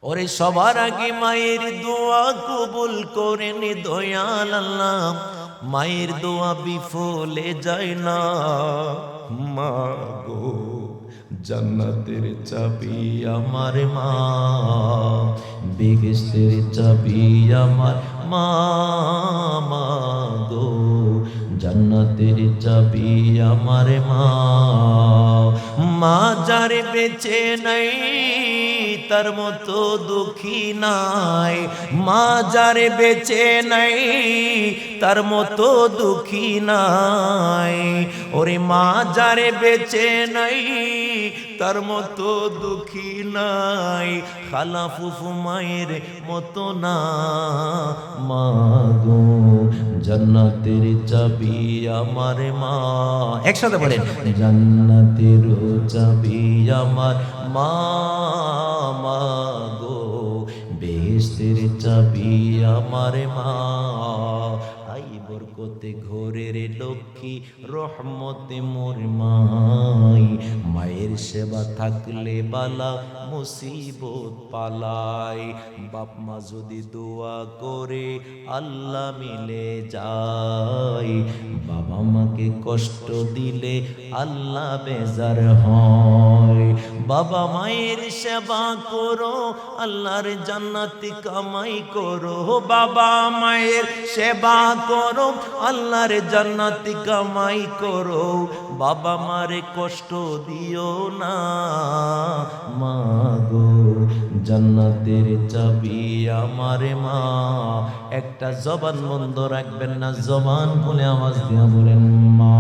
ওরে সবার আগে মায়ের দোয়া কবুল করেন দয়াল আল্লাহ। মায়ের দোয়া বিফলে যায় না। মা গো জান্নাতের চাবি আমার মা, বেহেশতের চাবি আমার মা। মা গো জান্নাতের চাবি আমার মা। মা যারে বেঁচে নাই তার মতো দুঃখী নাই। মা যারে বেঁচে নাই তার মতো দুঃখী নাই। ওরে মা যারে বেঁচে নাই তার মতো দুঃখী নাই। খালা ফুফু মায়ের মতো না। মা গো জান্নাতের চাবি আমার মা। একসাথে বলেন, জান্নাতের চাবি আমার মা। মা গো বেহেশতের চাবি আমার মা। আই বরকতে ঘরের লক্ষ্মী রহমতে মোর মাই। মায়ের সেবা থাকলে বালা মুসিবত পালাই। বাপ মা যদি দোয়া করে আল্লাহ মিলে যায়। বাবা মাকে কষ্ট দিলে আল্লাহ বেজার হয়। বাবা মায়ের সেবা করো আল্লাহর জান্নাতি কামাই করো। বাবা মায়ের সেবা করো আল্লাহর জান্নাতি কামাই করো। বাবা মারে কষ্ট দিও না। মা গো জান্নাতের চাবি আমার মা। একটা জবান বন্ধ রাখবেন না, জবান খুলে আওয়াজ দিয়া বলেন মা।